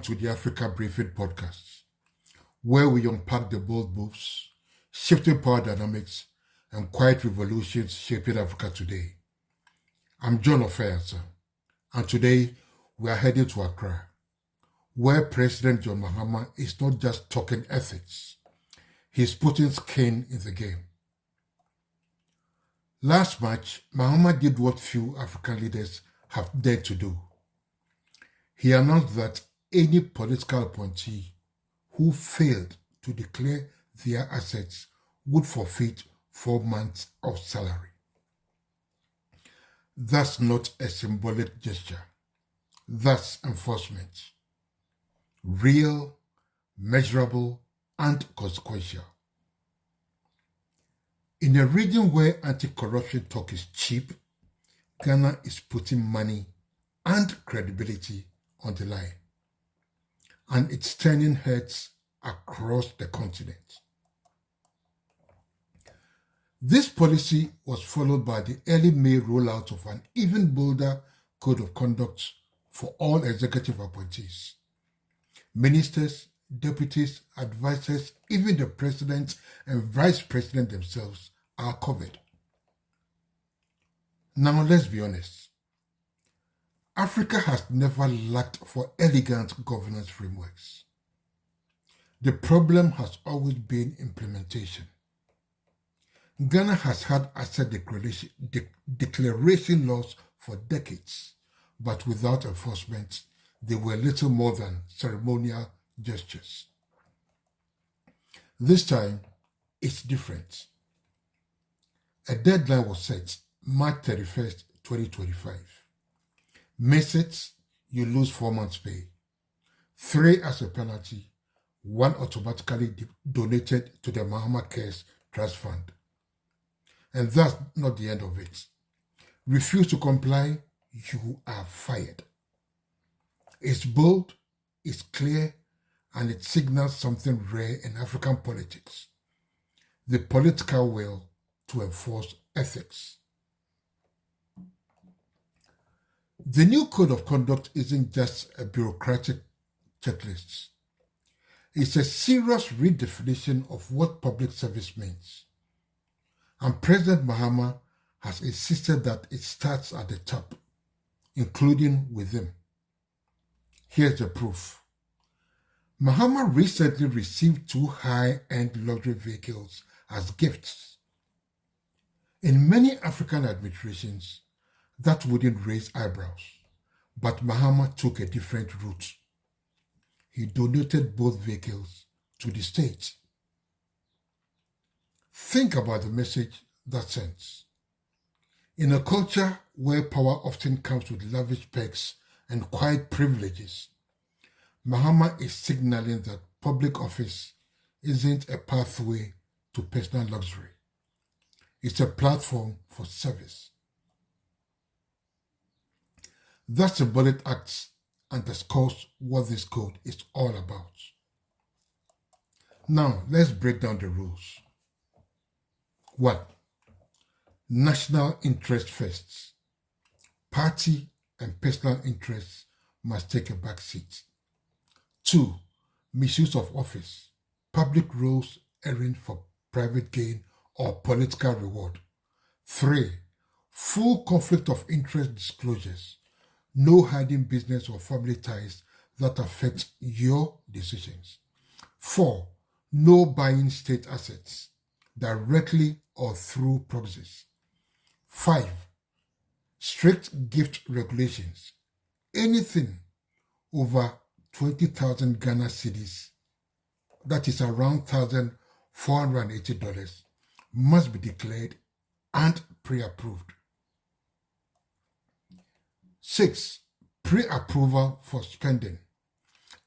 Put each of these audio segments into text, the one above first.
to the Africa Briefing podcast, where we unpack the bold moves, shifting power dynamics, and quiet revolutions shaping Africa today. I'm John Ofeansa, and today we are heading to Accra, where President John Mahama is not just talking ethics, he's putting skin in the game. Last March, Mahama did what few African leaders have dared to do. He announced that any political appointee who failed to declare their assets would forfeit 4 months of salary. That's not a symbolic gesture. That's enforcement. Real, measurable, and consequential. In a region where anti-corruption talk is cheap, Ghana is putting money and credibility on the line, and it's turning heads across the continent. This policy was followed by the early May rollout of an even bolder code of conduct for all executive appointees. Ministers, deputies, advisors, even the president and vice president themselves are covered. Now let's be honest. Africa has never lacked for elegant governance frameworks. The problem has always been implementation. Ghana has had asset declaration laws for decades, but without enforcement, they were little more than ceremonial gestures. This time, it's different. A deadline was set, March 31st, 2025. Miss it, you lose 4 months' pay. 3 as a penalty, 1 automatically donated to the Mahama Cares Trust Fund. And that's not the end of it. Refuse to comply, you are fired. It's bold, it's clear, and it signals something rare in African politics: the political will to enforce ethics. The new code of conduct isn't just a bureaucratic checklist. It's a serious redefinition of what public service means. And President Mahama has insisted that it starts at the top, including with him. Here's the proof. Mahama recently received 2 high-end luxury vehicles as gifts. In many African administrations, that wouldn't raise eyebrows, but Mahama took a different route. He donated both vehicles to the state. Think about the message that sends. In a culture where power often comes with lavish perks and quiet privileges, Mahama is signaling that public office isn't a pathway to personal luxury. It's a platform for service. That symbolic act underscores what this code is all about. Now, let's break down the rules. 1. National interest first. Party and personal interests must take a back seat. 2. Misuse of office. Public roles erring for private gain or political reward. 3. Full conflict of interest disclosures. No hiding business or family ties that affect your decisions. 4. No buying state assets, directly or through proxies. 5. Strict gift regulations. Anything over 20,000 Ghana cedis, that is around $1,480, must be declared and pre-approved. 6. Pre-approval for spending.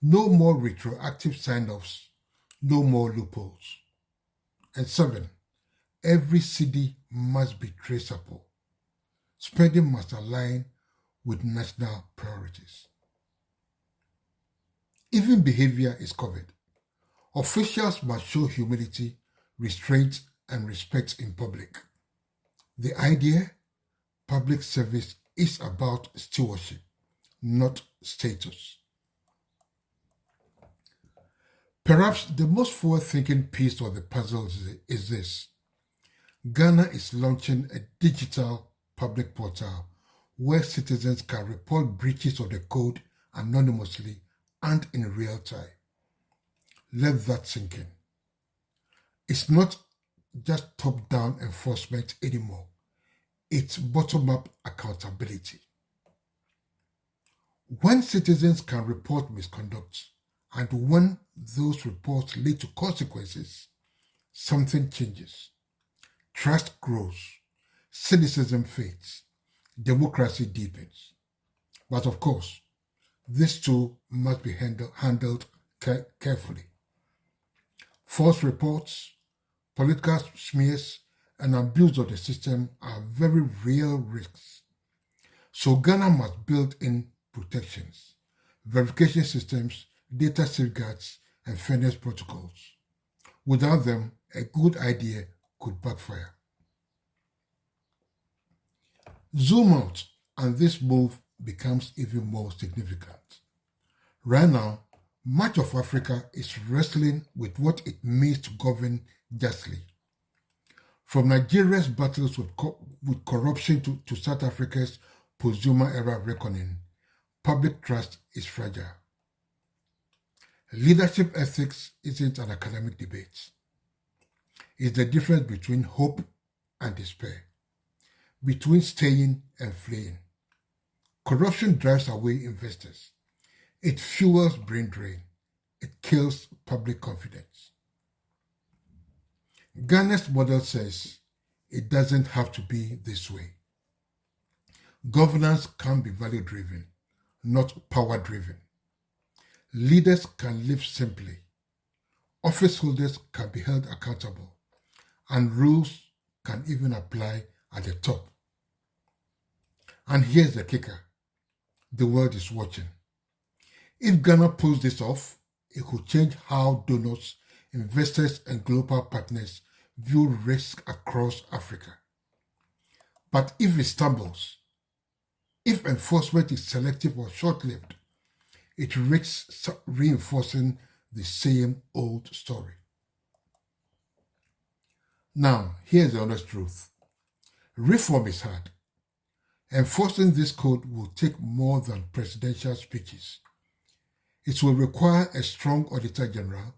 No more retroactive sign-offs, no more loopholes. And 7. Every cedi must be traceable. Spending must align with national priorities. Even behavior is covered. Officials must show humility, restraint, and respect in public. The idea: public service is about stewardship, not status. Perhaps the most forward-thinking piece of the puzzle is this. Ghana is launching a digital public portal where citizens can report breaches of the code anonymously and in real time. Let that sink in. It's not just top-down enforcement anymore. It's bottom-up accountability. When citizens can report misconduct and when those reports lead to consequences, something changes. Trust grows, cynicism fades, democracy deepens. But of course, this too must be handled carefully. False reports, political smears, and abuse of the system are very real risks. So Ghana must build in protections, verification systems, data safeguards, and fairness protocols. Without them, a good idea could backfire. Zoom out, and this move becomes even more significant. Right now, much of Africa is wrestling with what it means to govern justly. From Nigeria's battles with corruption to South Africa's post-Zuma era reckoning, public trust is fragile. Leadership ethics isn't an academic debate. It's the difference between hope and despair, between staying and fleeing. Corruption drives away investors. It fuels brain drain. It kills public confidence. Ghana's model says it doesn't have to be this way. Governance can be value-driven, not power-driven. Leaders can live simply. Office holders can be held accountable. And rules can even apply at the top. And here's the kicker. The world is watching. If Ghana pulls this off, it could change how donors, investors, and global partners view risk across Africa. But if it stumbles, if enforcement is selective or short-lived, it risks reinforcing the same old story. Now, here's the honest truth. Reform is hard. Enforcing this code will take more than presidential speeches. It will require a strong Auditor General,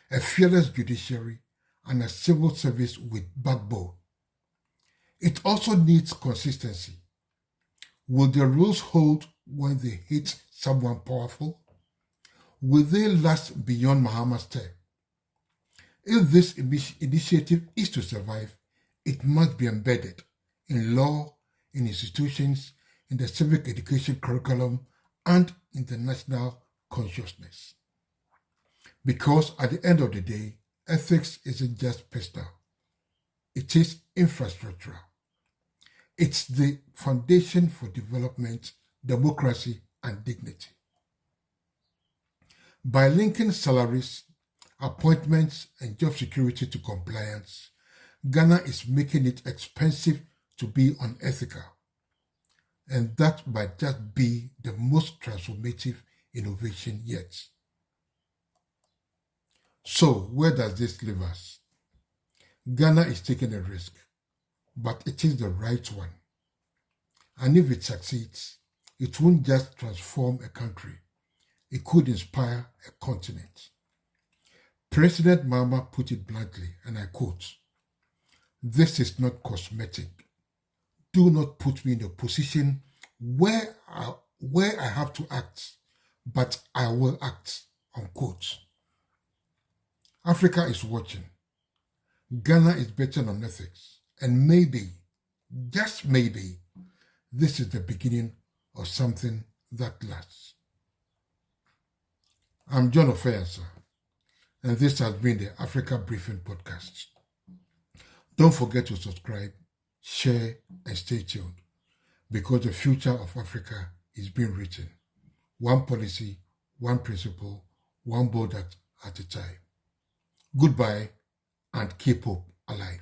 a fearless judiciary, and a civil service with backbone. It also needs consistency. Will the rules hold when they hit someone powerful? Will they last beyond Mahama's term? If this initiative is to survive, it must be embedded in law, in institutions, in the civic education curriculum, and in the national consciousness. Because at the end of the day, ethics isn't just personal. It is infrastructural. It's the foundation for development, democracy, and dignity. By linking salaries, appointments, and job security to compliance, Ghana is making it expensive to be unethical. And that might just be the most transformative innovation yet. So, where does this leave us? Ghana is taking a risk, but it is the right one. And if it succeeds, it won't just transform a country, it could inspire a continent. President Mahama put it bluntly, and I quote, "This is not cosmetic. Do not put me in a position where I have to act, but I will act," unquote. Africa is watching. Ghana is betting on ethics. And maybe, just maybe, this is the beginning of something that lasts. I'm John Ofeyansa, and this has been the Africa Briefing Podcast. Don't forget to subscribe, share, and stay tuned, because the future of Africa is being written. One policy, one principle, one bold act at a time. Goodbye, and keep hope alive.